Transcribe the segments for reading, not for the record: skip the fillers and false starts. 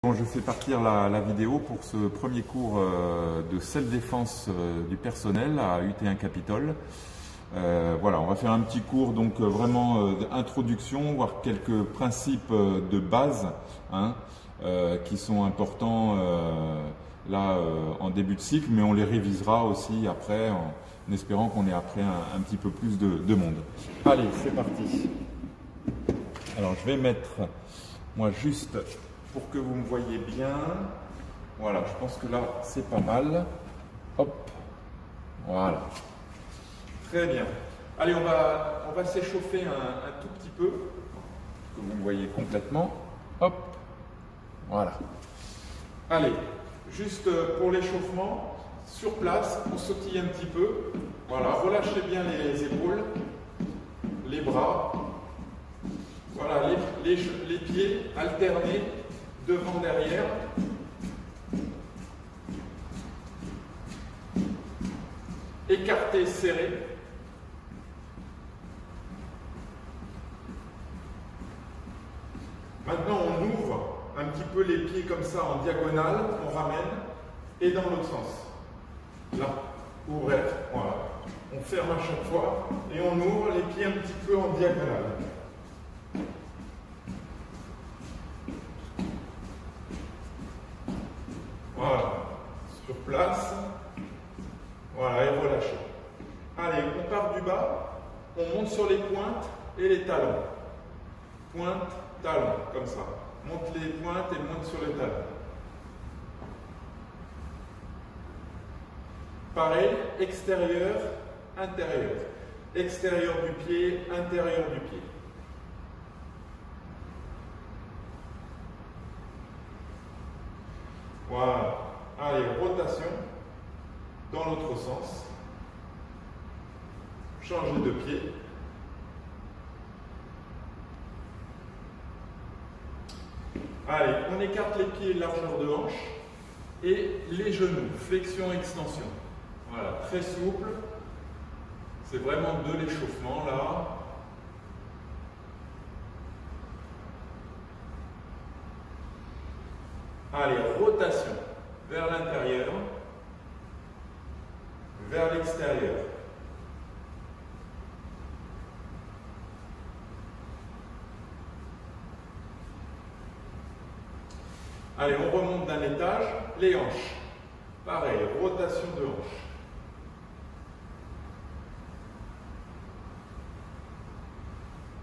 Bon, je fais partir la vidéo pour ce premier cours de self-défense du personnel à UT1 Capitole. Voilà, on va faire un petit cours donc vraiment d'introduction, voire quelques principes de base qui sont importants là en début de cycle, mais on les révisera aussi après en espérant qu'on ait après un petit peu plus de monde. Allez, c'est parti. Alors je vais mettre moi juste pour que vous me voyez bien. Voilà, je pense que là c'est pas mal. Hop, voilà. Très bien. Allez, on va s'échauffer un tout petit peu, que vous me voyez complètement. Hop, voilà. Allez, juste pour l'échauffement, sur place, on sautille un petit peu. Voilà, relâchez bien les épaules, les bras. Voilà, les pieds alternés, devant, derrière. Écartés, serrés. Maintenant, on ouvre un petit peu les pieds comme ça en diagonale, on ramène, et dans l'autre sens. Là, ouvrir, voilà. On ferme à chaque fois, et on ouvre les pieds un petit peu en diagonale. Voilà, sur place, voilà, et relâchez. Allez, on part du bas, on monte sur les pointes et les talons. Pointe, talon, comme ça. Monte les pointes et monte sur les talons. Pareil, extérieur, intérieur. Extérieur du pied, intérieur du pied. Voilà. Allez, rotation dans l'autre sens. Changer de pied. Allez, on écarte les pieds largeur de hanche et les genoux, flexion, extension. Voilà, très souple. C'est vraiment de l'échauffement là. Allez, rotation vers l'intérieur, vers l'extérieur. Allez, on remonte d'un étage, les hanches. Pareil, rotation de hanches.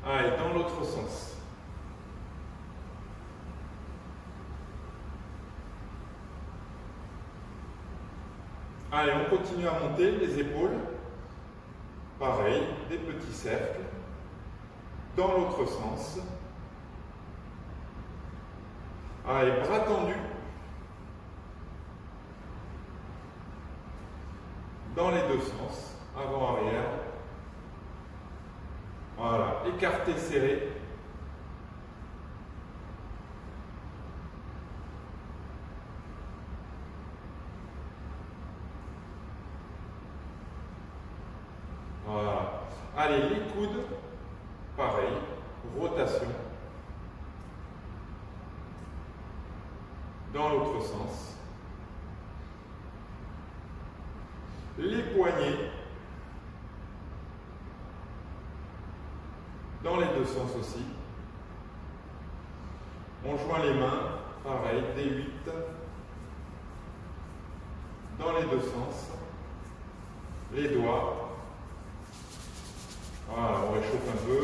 Allez, dans l'autre sens. Allez, on continue à monter les épaules. Pareil, des petits cercles. Dans l'autre sens. Allez, bras tendus. Dans les deux sens, avant, arrière. Voilà, écarté, serré. Voilà. Allez, les coudes, pareil, rotation. Dans l'autre sens. Les poignets. Dans les deux sens aussi. On joint les mains, pareil, D8. Dans les deux sens. Les doigts. Voilà, on réchauffe un peu.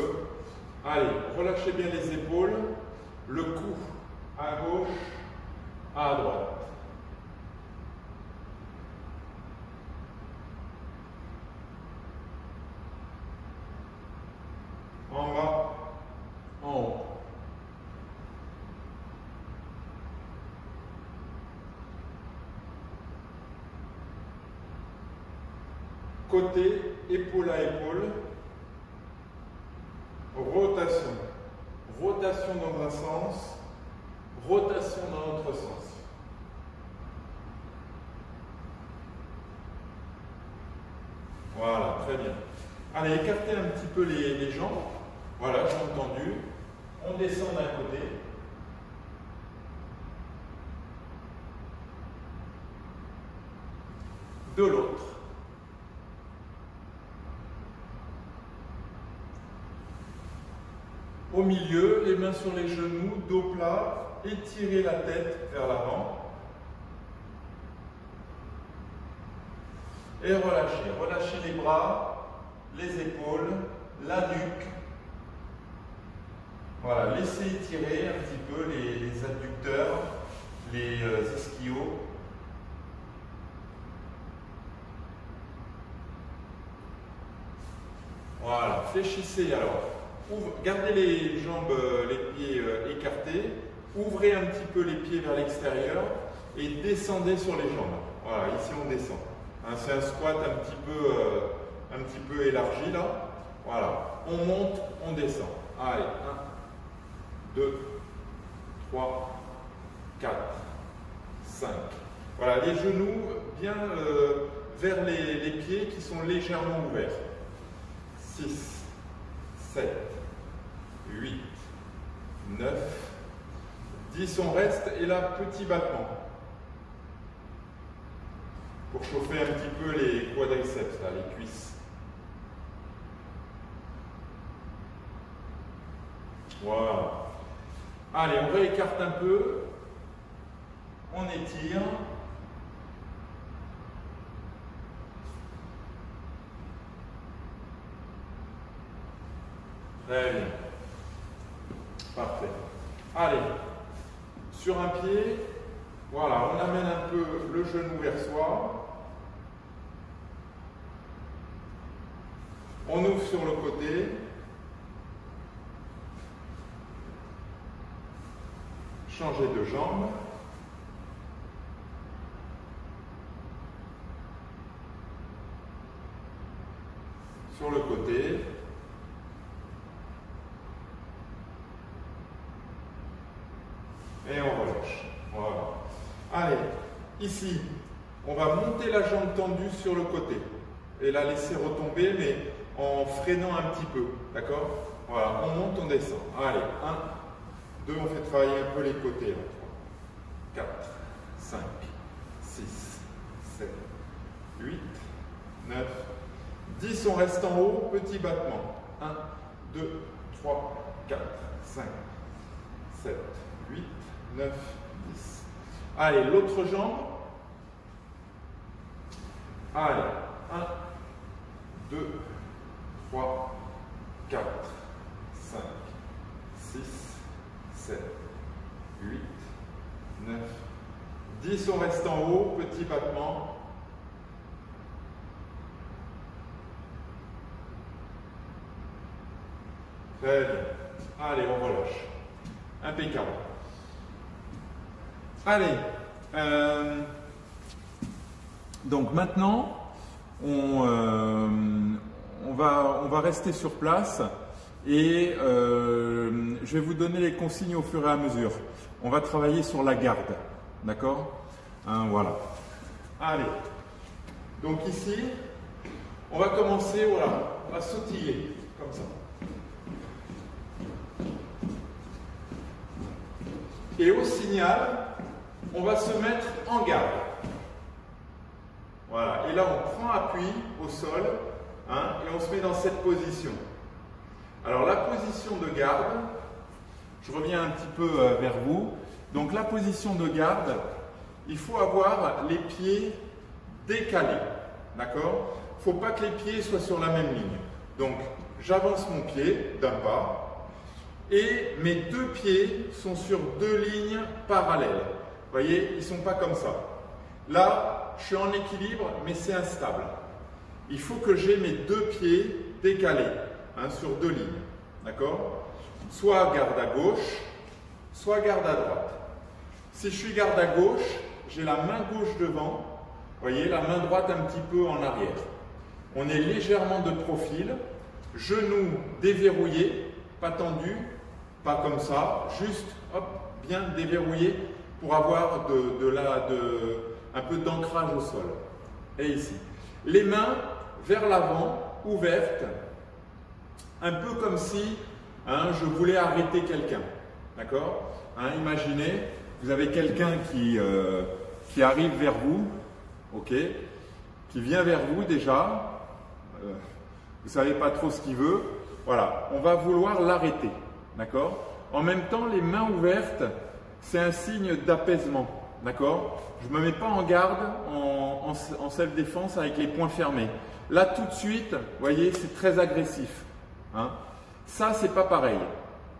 Allez, relâchez bien les épaules. Le cou à gauche, à droite. En bas, en haut. Côté, épaule à épaule. Rotation. Rotation dans un sens, rotation dans l'autre sens. Voilà, très bien. Allez, écartez un petit peu les jambes. Voilà, jambes tendues. On descend d'un côté. de l'autre. Au milieu, les mains sur les genoux, dos plat, étirez la tête vers l'avant. Et relâchez. Relâchez les bras, les épaules, la nuque. Voilà, laissez étirer un petit peu les adducteurs, les ischios. Voilà, fléchissez alors. Gardez les jambes, les pieds écartés. Ouvrez un petit peu les pieds vers l'extérieur et descendez sur les jambes. Voilà, ici on descend. Hein, c'est un squat un petit peu élargi là. Voilà, on monte, on descend. Allez, 1, 2, 3, 4, 5. Voilà, les genoux bien vers les pieds qui sont légèrement ouverts. 6, 7, 8, 9, 10, on reste et là, petit battement. Pour chauffer un petit peu les quadriceps, là, les cuisses. Voilà. Allez, on réécarte un peu. On étire. Très bien. Parfait. Allez, sur un pied, voilà, on amène un peu le genou vers soi. On ouvre sur le côté. Changez de jambe. Sur le côté. Et on relâche. Voilà. Allez, ici, on va monter la jambe tendue sur le côté. Et la laisser retomber, mais en freinant un petit peu. D'accord? Voilà, on monte, on descend. Allez, 1, 2, on fait travailler un peu les côtés. 3, 4, 5, 6, 7, 8, 9, 10, on reste en haut, petit battement. 1, 2, 3, 4, 5, 7, 8, 9, 10. Allez, l'autre jambe. Allez, 1, 2, 3, 4, 5, 6, 7, 8, 9, 10. On reste en haut, petit battement. Très bien. Allez, on relâche. Impeccable. Allez. Donc maintenant, on va rester sur place et je vais vous donner les consignes au fur et à mesure. On va travailler sur la garde. D'accord? Voilà. Allez. Donc ici, on va commencer, voilà, on va sautiller comme ça. Et au signal, on va se mettre en garde. Voilà, et là on prend appui au sol et on se met dans cette position. Alors la position de garde, je reviens un petit peu vers vous. Donc la position de garde, il faut avoir les pieds décalés. D'accord? Il ne faut pas que les pieds soient sur la même ligne. Donc j'avance mon pied d'un pas. Et mes deux pieds sont sur deux lignes parallèles. Vous voyez, ils ne sont pas comme ça. Là, je suis en équilibre, mais c'est instable. Il faut que j'ai mes deux pieds décalés sur deux lignes. D'accord? Soit garde à gauche, soit garde à droite. Si je suis garde à gauche, j'ai la main gauche devant. Vous voyez, la main droite un petit peu en arrière. On est légèrement de profil. Genoux déverrouillés, pas tendus. Pas comme ça, juste hop, bien déverrouillé pour avoir un peu d'ancrage au sol. Et ici. Les mains vers l'avant, ouvertes, un peu comme si je voulais arrêter quelqu'un. D'accord? Imaginez, vous avez quelqu'un qui arrive vers vous, ok? qui vient vers vous déjà. Vous ne savez pas trop ce qu'il veut. Voilà, on va vouloir l'arrêter. D'accord? En même temps, les mains ouvertes, c'est un signe d'apaisement. D'accord? Je ne me mets pas en garde en self-défense avec les poings fermés. Là, tout de suite, vous voyez, c'est très agressif. Hein? Ça, c'est pas pareil.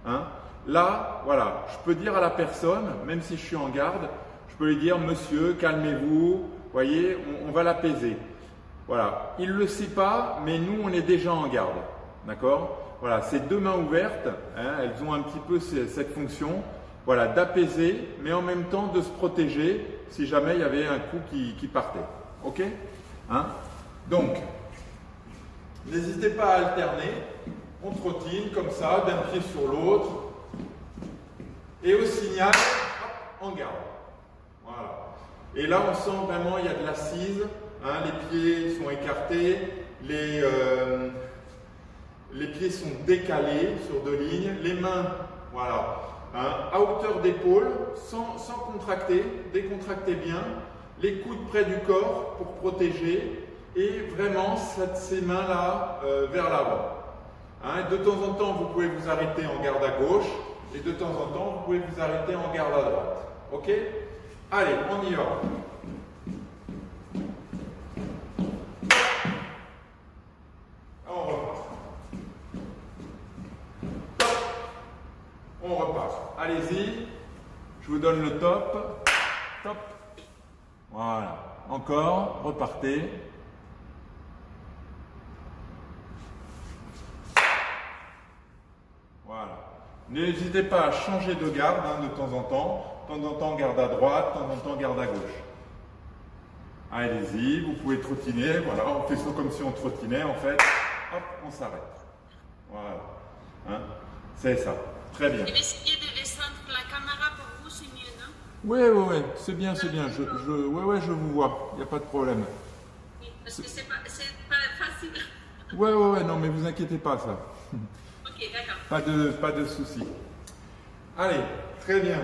Hein? Là, voilà, je peux dire à la personne, même si je suis en garde, je peux lui dire, monsieur, calmez-vous, vous voyez, on va l'apaiser. Voilà, il ne le sait pas, mais nous, on est déjà en garde. D'accord? Voilà, ces deux mains ouvertes, hein, elles ont un petit peu cette fonction, voilà, d'apaiser, mais en même temps de se protéger si jamais il y avait un coup qui partait. Ok? Hein? Donc, n'hésitez pas à alterner. On trottine comme ça, d'un pied sur l'autre. Et au signal, hop, en garde. Voilà. Et là, on sent vraiment il y a de l'assise. Hein, les pieds sont écartés. Les pieds sont décalés sur deux lignes. Les mains, voilà, hein, à hauteur d'épaule, sans contracter. Décontractez bien. Les coudes près du corps pour protéger. Et vraiment, ces mains-là vers l'avant. Hein, de temps en temps, vous pouvez vous arrêter en garde à gauche et de temps en temps, vous pouvez vous arrêter en garde à droite. Ok? Allez, on y va. On repart. On repart. Allez-y. Je vous donne le top. Top. Voilà. Encore. Repartez. Voilà. N'hésitez pas à changer de garde hein, de temps en temps. De temps en temps, garde à droite, de temps en temps, garde à gauche. Allez-y, vous pouvez trottiner. Voilà, on fait ça comme si on trottinait en fait. Hop, on s'arrête. Voilà. Hein, c'est ça. Très bien. Je vais essayer de descendre la caméra pour vous, c'est mieux, non? Oui, c'est bien, c'est bien. Je vous vois. Il n'y a pas de problème. Oui, parce que c'est pas facile. Ouais, non, mais vous inquiétez pas, ça. Ok, d'accord. Pas de souci. Allez, très bien.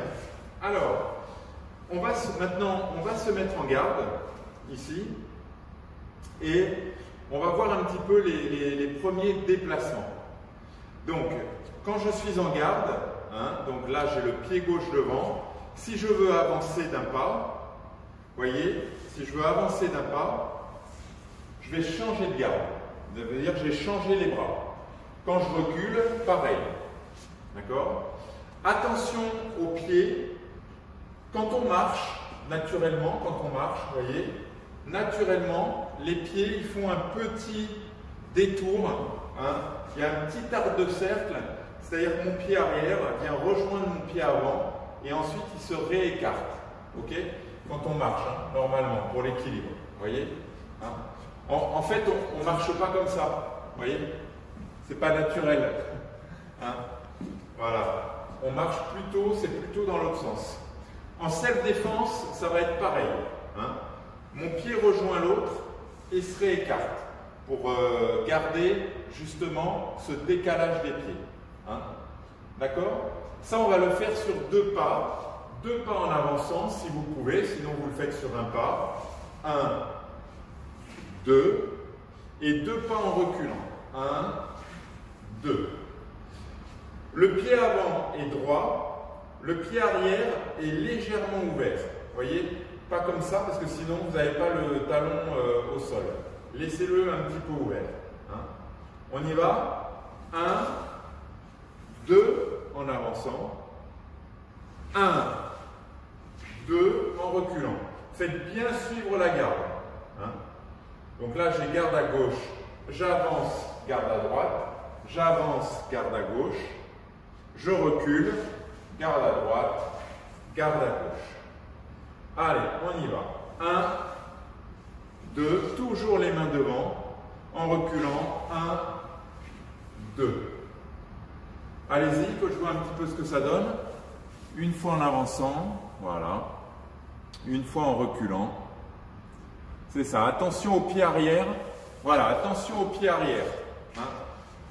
Alors, maintenant, on va se mettre en garde, ici, et on va voir un petit peu les premiers déplacements. Donc, quand je suis en garde, hein, donc là j'ai le pied gauche devant, si je veux avancer d'un pas, voyez, si je veux avancer d'un pas, je vais changer de garde. Ça veut dire que j'ai changé les bras. Quand je recule, pareil. D'accord? Attention aux pieds. Quand on marche, naturellement, vous voyez, naturellement, les pieds ils font un petit détour. Hein, il y a un petit arc de cercle, c'est-à-dire que mon pied arrière vient rejoindre mon pied avant et ensuite il se réécarte. Ok? Quand on marche, hein, normalement, pour l'équilibre. Vous voyez? Hein, en fait, on ne marche pas comme ça. Vous voyez? C'est pas naturel. Hein, voilà. On marche plutôt, c'est plutôt dans l'autre sens. En self-défense, ça va être pareil. Hein. Mon pied rejoint l'autre et se réécarte pour garder justement ce décalage des pieds. Hein. D'accord? Ça, on va le faire sur deux pas. Deux pas en avançant si vous pouvez, sinon vous le faites sur un pas. 1, 2, et deux pas en reculant. 1, 2. Le pied avant est droit, le pied arrière est légèrement ouvert. Vous voyez? Pas comme ça, parce que sinon vous n'avez pas le talon au sol. Laissez-le un petit peu ouvert. Hein. On y va? 1, 2, en avançant. 1, 2, en reculant. Faites bien suivre la garde. Hein. Donc là, j'ai garde à gauche, j'avance, garde à droite, j'avance, garde à gauche, je recule, garde à droite, garde à gauche. Allez, on y va. 1, 2, toujours les mains devant, en reculant. 1, 2. Allez-y, que je vois un petit peu ce que ça donne. Une fois en avançant, voilà. Une fois en reculant. C'est ça, attention au pied arrière. Voilà, attention au pied arrière. Hein.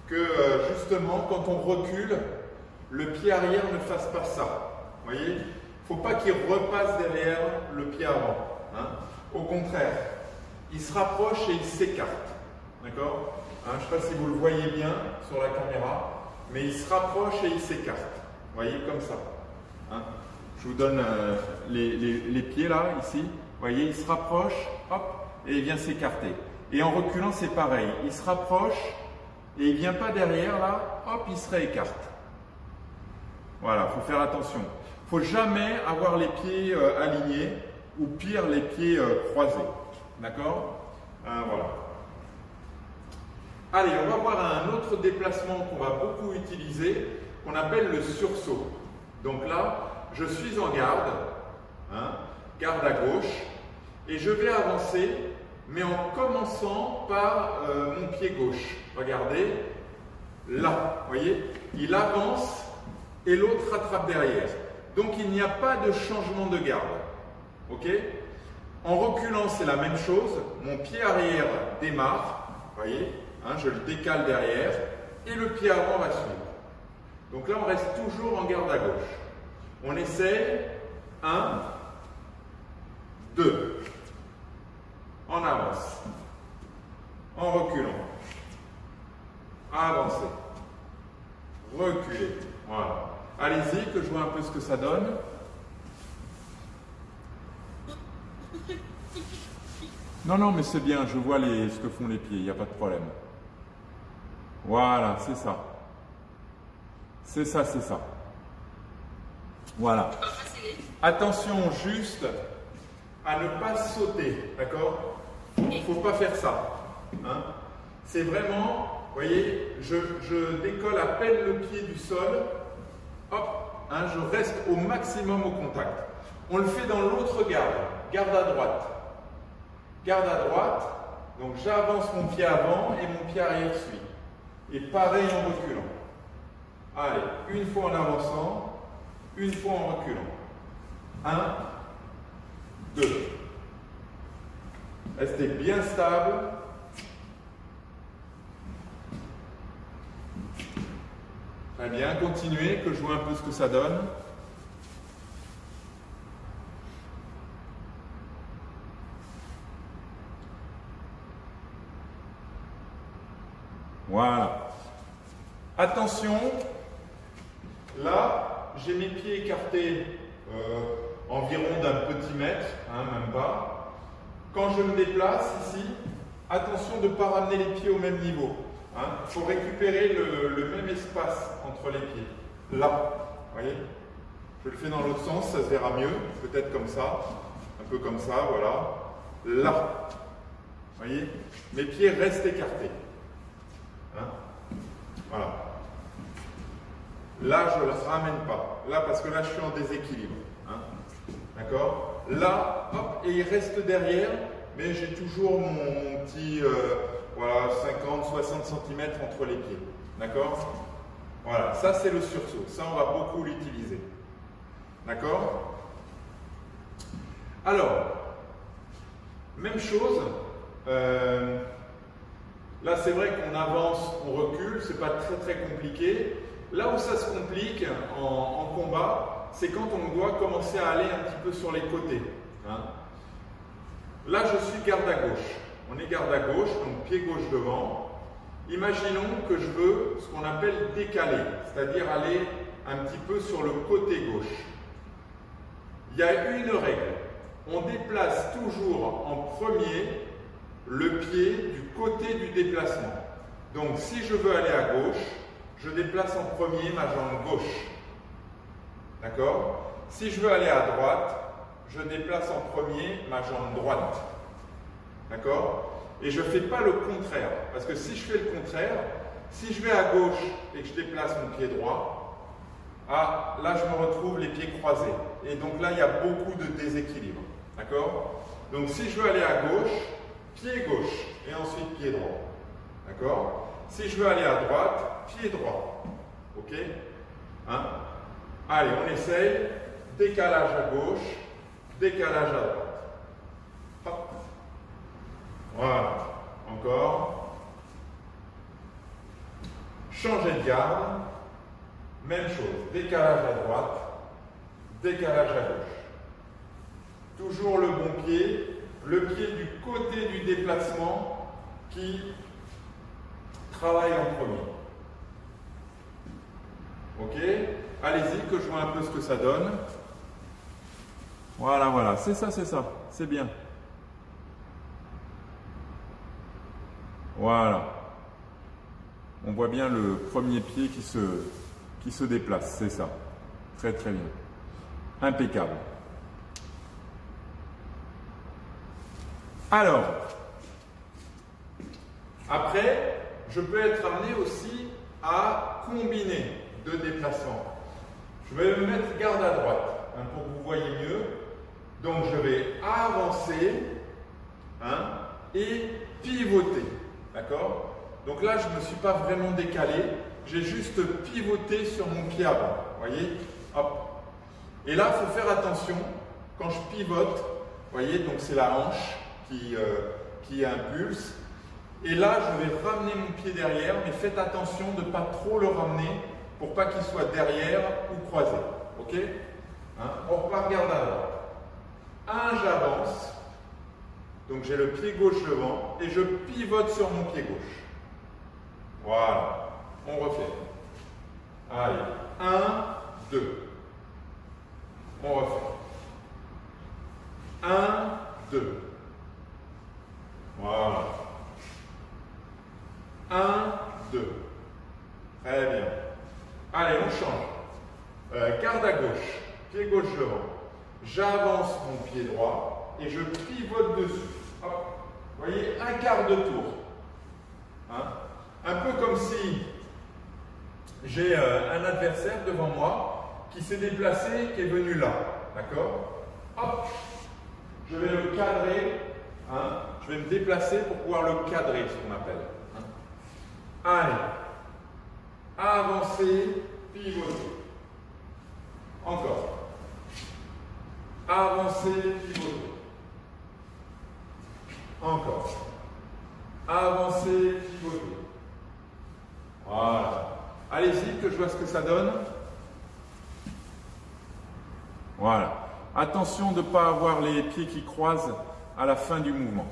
Que justement, quand on recule, le pied arrière ne fasse pas ça. Vous voyez? Il ne faut pas qu'il repasse derrière le pied avant. Hein. Au contraire, il se rapproche et il s'écarte. D'accord? Je ne sais pas si vous le voyez bien sur la caméra, mais il se rapproche et il s'écarte. Vous voyez, comme ça. Je vous donne les pieds là, ici. Vous voyez, il se rapproche, hop, et il vient s'écarter. Et en reculant, c'est pareil. Il se rapproche et il ne vient pas derrière là, hop, il se réécarte. Voilà, il faut faire attention. Il ne faut jamais avoir les pieds alignés ou pire, les pieds croisés. D'accord? Voilà. Allez, on va voir un autre déplacement qu'on va beaucoup utiliser, qu'on appelle le sursaut. Donc là, je suis en garde, garde à gauche, et je vais avancer, mais en commençant par mon pied gauche. Regardez, là, vous voyez, il avance et l'autre rattrape derrière. Donc il n'y a pas de changement de garde. Ok? En reculant, c'est la même chose. Mon pied arrière démarre, vous voyez, je le décale derrière, et le pied avant va suivre. Donc là, on reste toujours en garde à gauche. On essaye, 1, 2, en avance, en reculant, avancer, reculer, voilà. Allez-y, que je vois un peu ce que ça donne. Non, mais c'est bien, je vois ce que font les pieds, il n'y a pas de problème. Voilà, c'est ça. C'est ça, c'est ça. Voilà. Attention juste à ne pas sauter, d'accord? Il ne faut pas faire ça. C'est vraiment, vous voyez, je décolle à peine le pied du sol, hop, je reste au maximum au contact. On le fait dans l'autre garde, garde à droite. Garde à droite, donc j'avance mon pied avant et mon pied arrière suit. Et pareil en reculant. Allez, une fois en avançant, une fois en reculant. 1, 2. Restez bien stable. Très bien, continuez, que je vois un peu ce que ça donne. Voilà. Attention, là, j'ai mes pieds écartés environ d'un petit mètre, même pas. Quand je me déplace ici, attention de ne pas ramener les pieds au même niveau. Il faut récupérer le même espace entre les pieds. Là, vous voyez? Je le fais dans l'autre sens, ça se verra mieux. Peut-être comme ça, un peu comme ça, voilà. Là, vous voyez? Mes pieds restent écartés. Voilà. Là, je ne le ramène pas. Là, parce que là, je suis en déséquilibre. D'accord? Là, hop, et il reste derrière, mais j'ai toujours mon petit, voilà, 50-60 cm entre les pieds. D'accord? Voilà, ça c'est le sursaut. Ça, on va beaucoup l'utiliser. D'accord? Alors, même chose. Là, c'est vrai qu'on avance, on recule, c'est pas très compliqué. Là où ça se complique en combat, c'est quand on doit commencer à aller un petit peu sur les côtés. Là, je suis garde à gauche. On est garde à gauche, donc pied gauche devant. Imaginons que je veux ce qu'on appelle décaler, c'est-à-dire aller un petit peu sur le côté gauche. Il y a une règle. On déplace toujours en premier le pied du côté du déplacement. Donc, si je veux aller à gauche, je déplace en premier ma jambe gauche. D'accord? Si je veux aller à droite, je déplace en premier ma jambe droite. D'accord? Et je ne fais pas le contraire. Parce que si je fais le contraire, si je vais à gauche et que je déplace mon pied droit, là je me retrouve les pieds croisés. Et donc là, il y a beaucoup de déséquilibre. D'accord? Donc si je veux aller à gauche, pied gauche et ensuite pied droit. D'accord? Si je veux aller à droite, pied droit. Ok? Allez, on essaye. Décalage à gauche, décalage à droite. Hop. Voilà. Encore. Changer de garde. Même chose. Décalage à droite, décalage à gauche. Toujours le bon pied le pied du côté du déplacement qui travaille en premier. Ok? Allez-y, que je vois un peu ce que ça donne. Voilà, voilà, c'est ça, c'est bien. Voilà. On voit bien le premier pied qui se déplace, c'est ça. Très très bien. Impeccable. Alors, après, je peux être amené aussi à combiner deux déplacements. Je vais me mettre garde à droite, hein, pour que vous voyez mieux. Donc je vais avancer, hein, et pivoter. D'accord? Donc là, je ne me suis pas vraiment décalé. J'ai juste pivoté sur mon pied avant. Vous voyez? Hop. Et là, il faut faire attention. Quand je pivote, vous voyez, donc c'est la hanche qui impulse. Et là, je vais ramener mon pied derrière, mais faites attention de ne pas trop le ramener pour pas qu'il soit derrière ou croisé. Ok? Hein? On repart garde à droite. J'avance. Donc j'ai le pied gauche devant et je pivote sur mon pied gauche. Voilà. On refait. Allez. 1, 2. On refait. 1, 2. Voilà. 1, 2. Très bien. Allez, on change. Garde à gauche. Pied gauche devant. J'avance mon pied droit et je pivote dessus. Hop. Vous voyez, un quart de tour. Hein? Un peu comme si j'ai un adversaire devant moi qui s'est déplacé, qui est venu là. D'accord? Hop. Je vais le cadrer. Hein? Je vais me déplacer pour pouvoir le cadrer, ce qu'on appelle. Hein? Allez. Avancer, pivoter. Encore. Avancer, pivoter. Encore. Avancer, pivoter. Voilà. Allez-y, que je vois ce que ça donne. Voilà. Attention de ne pas avoir les pieds qui croisent à la fin du mouvement.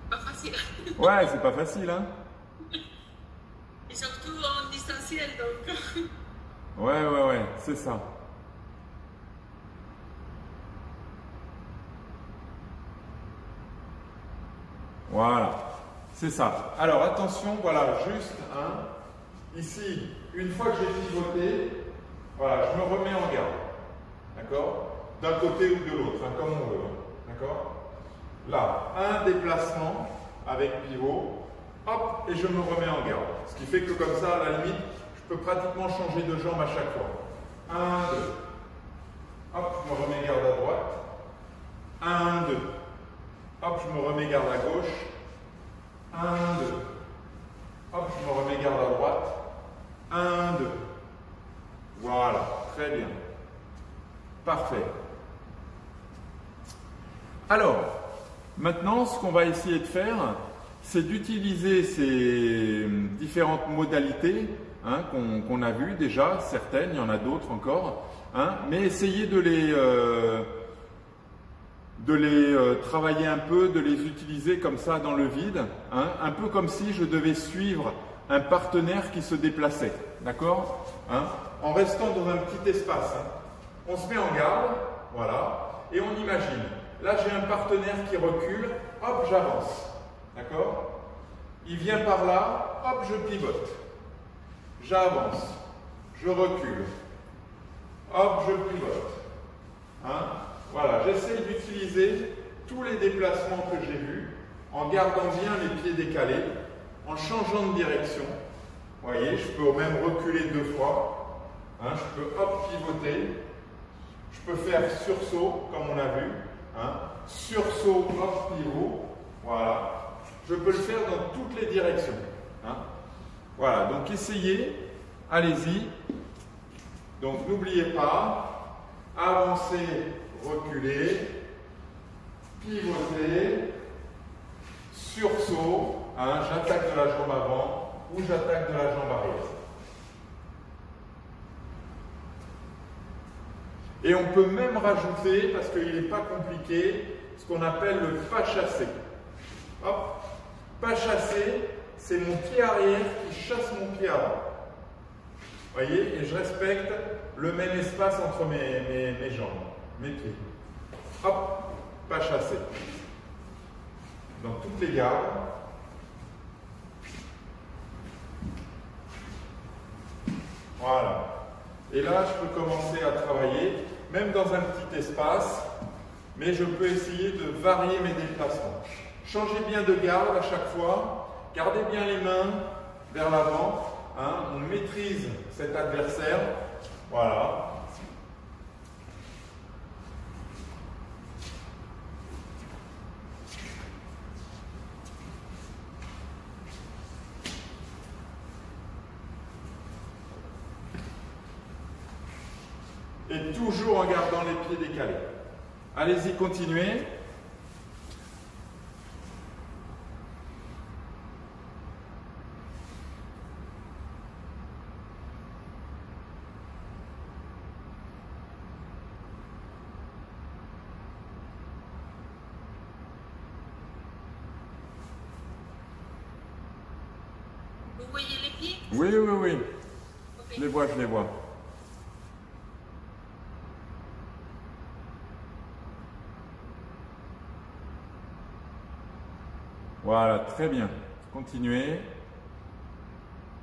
Pas facile. Ouais, c'est pas facile, hein? Et surtout en distanciel, donc. Ouais, c'est ça. Voilà, c'est ça. Alors attention, voilà, juste ici, une fois que j'ai pivoté, voilà, je me remets en garde. D'accord? D'un côté ou de l'autre, hein, comme on veut. D'accord? Là, un déplacement avec pivot, hop, et je me remets en garde. Ce qui fait que comme ça, à la limite, je peux pratiquement changer de jambe à chaque fois. 1, 2. Hop, je me remets garde à droite. 1, 2. Hop, je me remets garde à gauche. 1, 2. Hop, je me remets garde à droite. 1, 2. Voilà, très bien. Parfait. Alors, maintenant, ce qu'on va essayer de faire, c'est d'utiliser ces différentes modalités, hein, qu'on a vues déjà, certaines, il y en a d'autres encore, hein, mais essayer de les travailler un peu, de les utiliser comme ça dans le vide, hein, un peu comme si je devais suivre un partenaire qui se déplaçait, d'accord, hein, en restant dans un petit espace. Hein. On se met en garde, voilà, et on imagine. Là, j'ai un partenaire qui recule, hop, j'avance, d'accord? Il vient par là, hop, je pivote. J'avance, je recule, hop, je pivote. Hein? Voilà, j'essaie d'utiliser tous les déplacements que j'ai vus en gardant bien les pieds décalés, en changeant de direction. Vous voyez, je peux même reculer 2 fois. Hein, je peux hop, pivoter. Je peux faire sursaut, comme on a vu. Hein, sursaut, hop, pivot. Voilà. Je peux le faire dans toutes les directions. Hein. Voilà, donc essayez. Allez-y. Donc n'oubliez pas, avancer, reculer, pivoter, sursaut, hein, j'attaque de la jambe avant ou j'attaque de la jambe arrière. Et on peut même rajouter, parce qu'il n'est pas compliqué, ce qu'on appelle le pas chassé. Hop, pas chassé, c'est mon pied arrière qui chasse mon pied avant. Vous voyez, et je respecte le même espace entre mes jambes, mes pieds. Hop, pas chassé. Dans toutes les gardes. Voilà. Et là, je peux commencer à travailler, même dans un petit espace, mais je peux essayer de varier mes déplacements. Changez bien de garde à chaque fois, gardez bien les mains vers l'avant, hein, on maîtrise cet adversaire, voilà. Et toujours en gardant les pieds décalés. Allez-y, continuez. Vous voyez les pieds? Oui, oui, oui. Ok. Je les vois, je les vois. Voilà, très bien. Continuez.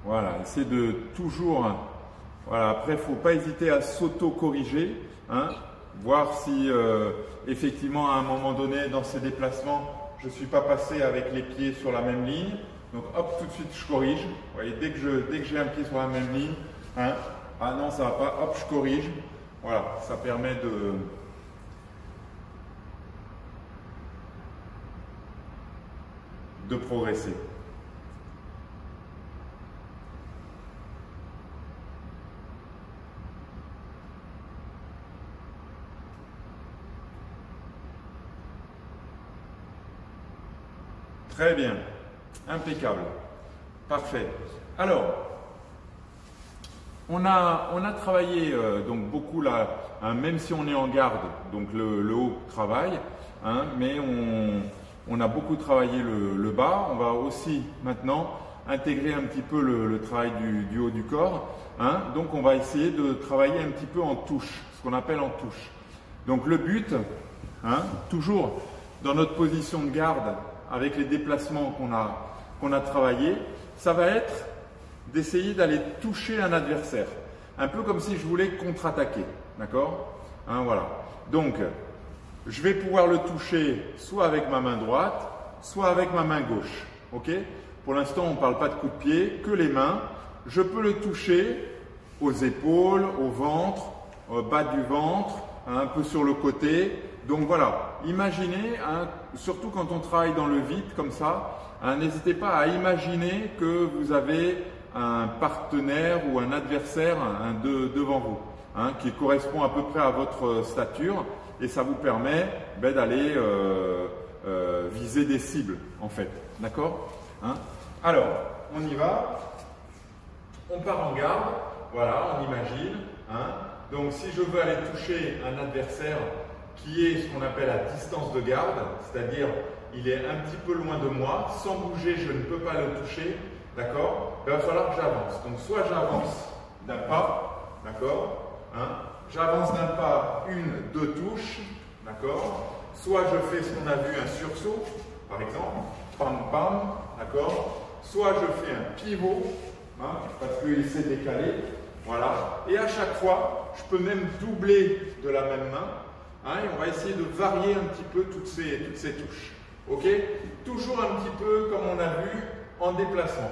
Voilà, essayez de toujours... Voilà, après, il ne faut pas hésiter à s'auto-corriger, hein, voir si effectivement à un moment donné dans ces déplacements, je ne suis pas passé avec les pieds sur la même ligne. Donc hop, tout de suite je corrige. Vous voyez, dès que j'ai un pied sur la même ligne, hein, ah non, ça ne va pas, hop, je corrige. Voilà, ça permet de progresser. Très bien, impeccable, parfait. Alors, on a travaillé donc beaucoup là, hein, même si on est en garde, donc le haut travaille, hein, mais on a beaucoup travaillé le bas. On va aussi maintenant intégrer un petit peu le travail du haut du corps, hein. Donc on va essayer de travailler un petit peu en touche, ce qu'on appelle en touche. Donc le but, hein, toujours dans notre position de garde, avec les déplacements qu'on a travaillé, ça va être d'essayer d'aller toucher un adversaire. Un peu comme si je voulais contre-attaquer. D'accord, hein, voilà. Donc, je vais pouvoir le toucher soit avec ma main droite, soit avec ma main gauche. Ok? Pour l'instant, on ne parle pas de coup de pied, que les mains. Je peux le toucher aux épaules, au ventre, au bas du ventre, un peu sur le côté. Donc voilà, imaginez, hein, surtout quand on travaille dans le vide comme ça, hein, n'hésitez pas à imaginer que vous avez un partenaire ou un adversaire, hein, devant vous, hein, qui correspond à peu près à votre stature, et ça vous permet d'aller viser des cibles en fait. D'accord, hein? Alors, on y va, on part en garde, voilà, on imagine, hein. Donc si je veux aller toucher un adversaire qui est ce qu'on appelle à distance de garde, c'est-à-dire il est un petit peu loin de moi, sans bouger, je ne peux pas le toucher, d'accord? Il va falloir que j'avance. Donc soit j'avance d'un pas, d'accord, hein, j'avance d'un pas, deux touches, d'accord? Soit je fais ce qu'on a vu, un sursaut, par exemple, pam pam, d'accord? Soit je fais un pivot, hein, parce qu'il s'est décalé, voilà. Et à chaque fois, je peux même doubler de la même main. Hein, et on va essayer de varier un petit peu toutes ces touches. Ok? Toujours un petit peu comme on a vu en déplacement.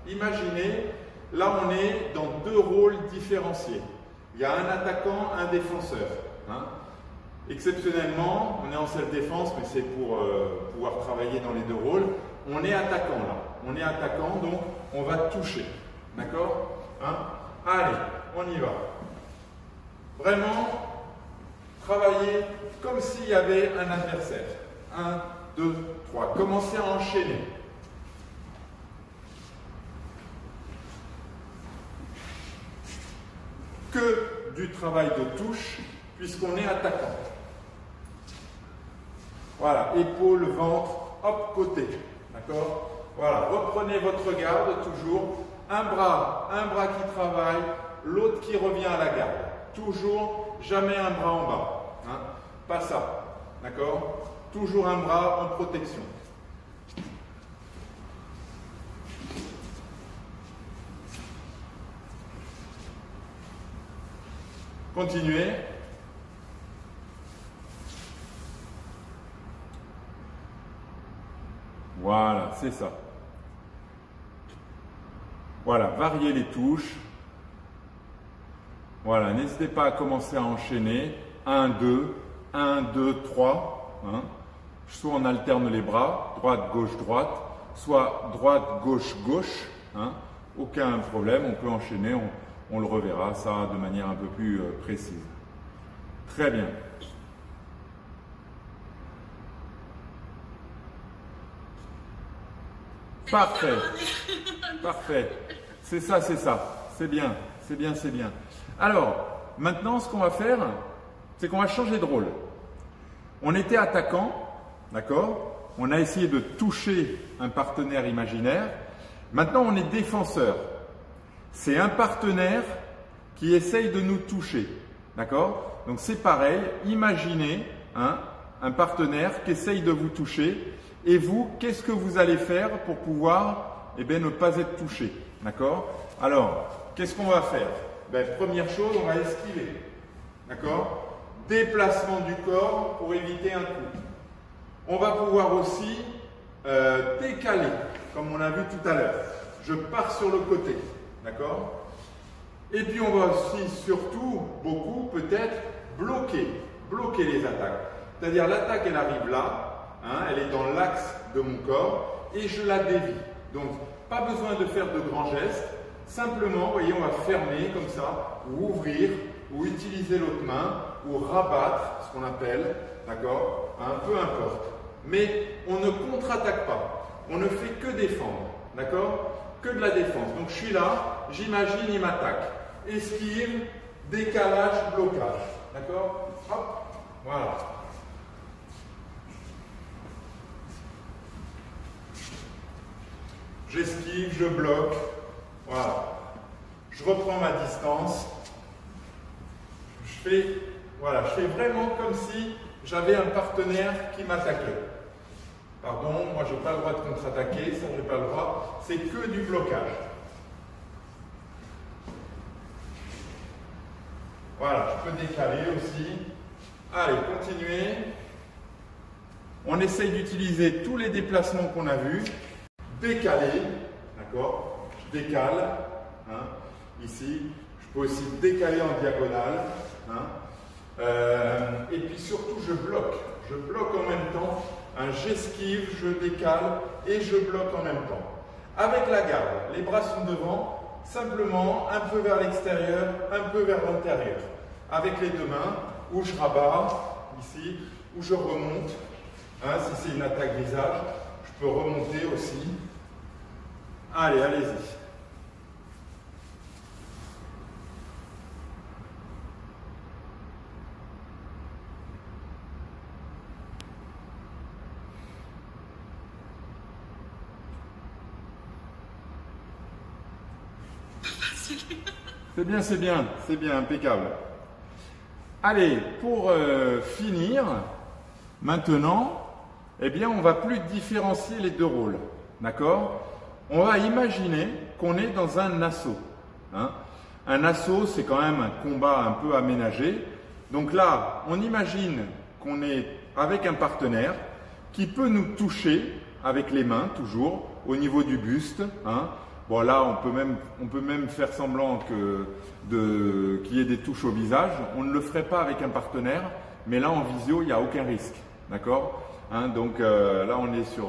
Imaginez, là on est dans deux rôles différenciés. Il y a un attaquant, un défenseur. Hein. Exceptionnellement, on est en self-défense, mais c'est pour pouvoir travailler dans les deux rôles. On est attaquant là. On est attaquant, donc on va toucher. D'accord? Hein? Allez, on y va. Vraiment, travailler comme s'il y avait un adversaire. 1, 2, 3. Commencez à enchaîner. Que du travail de touche puisqu'on est attaquant. Voilà, épaule, ventre, hop, côté. D'accord? Voilà, reprenez votre garde toujours. Un bras qui travaille, l'autre qui revient à la garde. Toujours, jamais un bras en bas. Hein? Pas ça. D'accord? Toujours un bras en protection. Continuez. Voilà, c'est ça. Voilà, variez les touches. Voilà, n'hésitez pas à commencer à enchaîner. 1, 2, 1, 2, 3. Hein. Soit on alterne les bras, droite, gauche, droite, soit droite, gauche, gauche. Hein. Aucun problème, on peut enchaîner, on le reverra ça de manière un peu plus précise. Très bien. Parfait. Parfait. C'est ça, c'est ça. C'est bien, c'est bien, c'est bien. Alors, maintenant, ce qu'on va faire, c'est qu'on va changer de rôle. On était attaquant, d'accord? On a essayé de toucher un partenaire imaginaire. Maintenant, on est défenseur. C'est un partenaire qui essaye de nous toucher, d'accord? Donc, c'est pareil. Imaginez un partenaire qui essaye de vous toucher. Et vous, qu'est-ce que vous allez faire pour pouvoir ne pas être touché? D'accord? Alors, qu'est-ce qu'on va faire? Première chose, on va esquiver. D'accord? Déplacement du corps pour éviter un coup. On va pouvoir aussi décaler, comme on a vu tout à l'heure. Je pars sur le côté. D'accord? Et puis on va aussi, surtout, beaucoup peut-être, bloquer les attaques. C'est-à-dire l'attaque, elle arrive là. Hein, elle est dans l'axe de mon corps et je la dévie. Donc, pas besoin de faire de grands gestes. Simplement, vous voyez, on va fermer comme ça, ou ouvrir, ou utiliser l'autre main, ou rabattre, ce qu'on appelle, d'accord? Peu importe. Mais on ne contre-attaque pas. On ne fait que défendre, d'accord? Que de la défense. Donc, je suis là, j'imagine, il m'attaque. Esquive, décalage, blocage. D'accord? Hop, voilà. J'esquive, je bloque, voilà. Je reprends ma distance. Je fais vraiment comme si j'avais un partenaire qui m'attaquait. Pardon, moi je n'ai pas le droit de contre-attaquer, ça je n'ai pas le droit. C'est que du blocage. Voilà, je peux décaler aussi. Allez, continuez. On essaye d'utiliser tous les déplacements qu'on a vus. Décaler, d'accord? Je décale, ici. Je peux aussi décaler en diagonale. Et puis surtout, je bloque. Je bloque en même temps. J'esquive, je décale et je bloque en même temps. Avec la garde, les bras sont devant, simplement un peu vers l'extérieur, un peu vers l'intérieur. Avec les deux mains, où je rabats, ici, où je remonte. Si c'est une attaque visage, je peux remonter aussi. Allez, allez-y. C'est bien, impeccable. Allez, pour finir, maintenant, on va plus différencier les deux rôles, d'accord? On va imaginer qu'on est dans un assaut. Un assaut, c'est quand même un combat un peu aménagé. Donc là, on imagine qu'on est avec un partenaire qui peut nous toucher avec les mains, toujours, au niveau du buste. Bon, là, on peut même faire semblant qu'il y ait des touches au visage. On ne le ferait pas avec un partenaire, mais là, en visio, il n'y a aucun risque. D'accord? Donc là, on est sur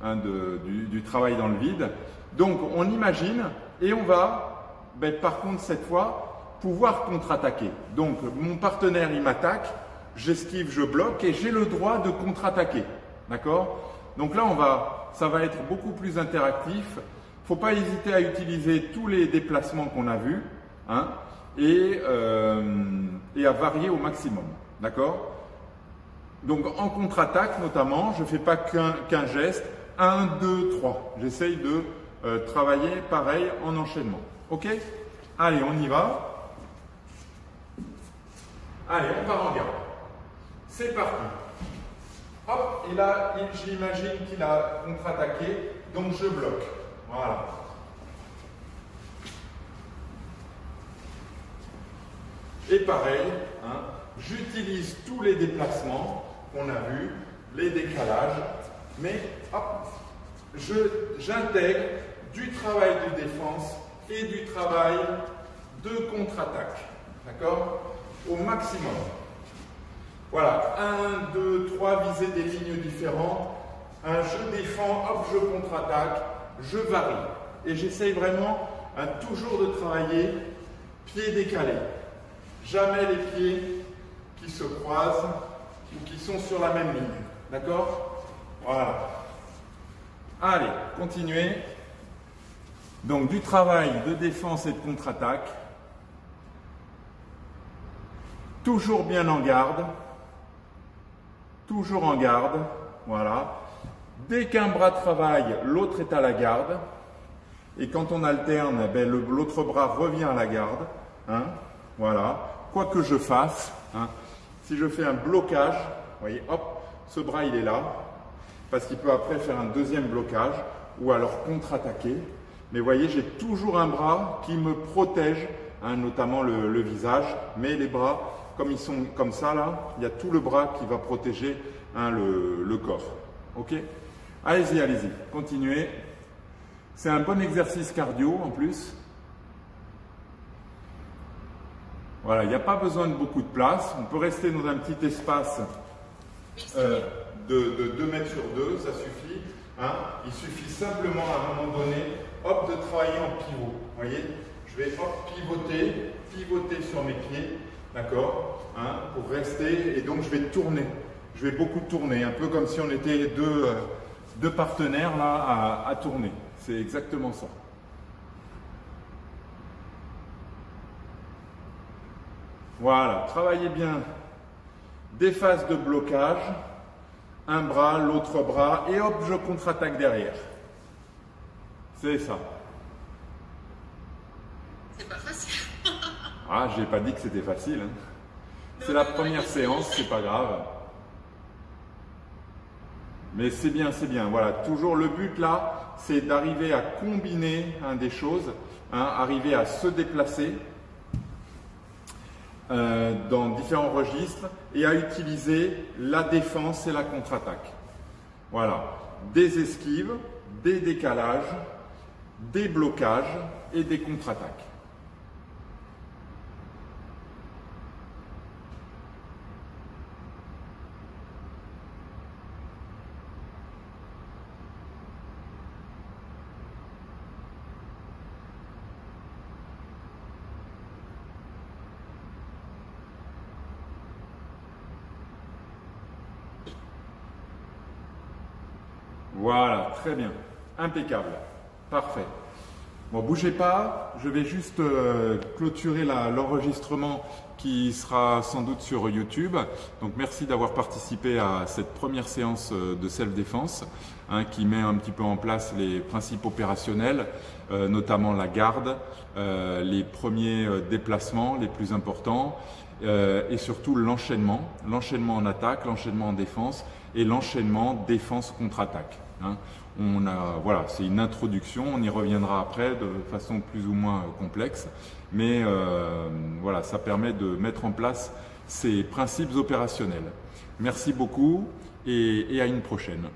du travail dans le vide. Donc, on imagine et on va, par contre, cette fois, pouvoir contre-attaquer. Donc, mon partenaire, il m'attaque, j'esquive, je bloque et j'ai le droit de contre-attaquer. D'accord? Donc là, ça va être beaucoup plus interactif. Il ne faut pas hésiter à utiliser tous les déplacements qu'on a vus. et à varier au maximum. D'accord? Donc en contre-attaque notamment, je ne fais pas qu'un geste. 1, 2, 3. J'essaye de travailler pareil en enchaînement. Ok? Allez, on y va. Allez, on part en garde. C'est parti. Hop, et là, j'imagine qu'il a contre-attaqué, donc je bloque. Voilà. Et pareil, hein, j'utilise tous les déplacements qu'on a vus, les décalages, mais hop, j'intègre du travail de défense et du travail de contre-attaque. D'accord? Au maximum. Voilà, 1, 2, 3, viser des lignes différentes. Je défends, hop, je contre-attaque, je varie. Et j'essaye vraiment toujours de travailler pied décalé. Jamais les pieds qui se croisent ou qui sont sur la même ligne. D'accord? Voilà. Allez, continuez. Donc du travail de défense et de contre-attaque. Toujours bien en garde. Toujours en garde. Voilà. Dès qu'un bras travaille, l'autre est à la garde. Et quand on alterne, ben, l'autre bras revient à la garde. Hein, voilà. Quoi que je fasse, hein, si je fais un blocage, vous voyez, hop, ce bras il est là, parce qu'il peut après faire un deuxième blocage, ou alors contre-attaquer. Mais vous voyez, j'ai toujours un bras qui me protège, hein, notamment le visage, mais les bras, comme ils sont comme ça là, il y a tout le bras qui va protéger, hein, le corps. Ok? Allez-y, allez-y, continuez. C'est un bon exercice cardio en plus. Voilà, il n'y a pas besoin de beaucoup de place. On peut rester dans un petit espace de 2 mètres sur 2, ça suffit. Hein. Il suffit simplement à un moment donné, hop, de travailler en pivot. Vous voyez, je vais hop, pivoter sur mes pieds, d'accord, hein, pour rester. Et donc je vais tourner. Je vais beaucoup tourner, un peu comme si on était deux partenaires là à tourner. C'est exactement ça. Voilà, travaillez bien des phases de blocage, un bras, l'autre bras, et hop, je contre-attaque derrière. C'est ça. C'est pas facile. Ah, j'ai pas dit que c'était facile. Hein. C'est la première séance, c'est pas grave. Mais c'est bien, c'est bien. Voilà, toujours le but là, c'est d'arriver à combiner, hein, des choses, hein, arriver à se déplacer dans différents registres et à utiliser la défense et la contre-attaque. Voilà, des esquives, des décalages, des blocages et des contre-attaques. Voilà, très bien, impeccable, parfait. Bon, bougez pas, je vais juste clôturer l'enregistrement qui sera sans doute sur YouTube. Donc merci d'avoir participé à cette première séance de self-défense, hein, qui met un petit peu en place les principes opérationnels, notamment la garde, les premiers déplacements les plus importants, et surtout l'enchaînement en attaque, l'enchaînement en défense et l'enchaînement défense-contre-attaque. Hein. Voilà, c'est une introduction, on y reviendra après de façon plus ou moins complexe, mais voilà, ça permet de mettre en place ces principes opérationnels. Merci beaucoup et à une prochaine.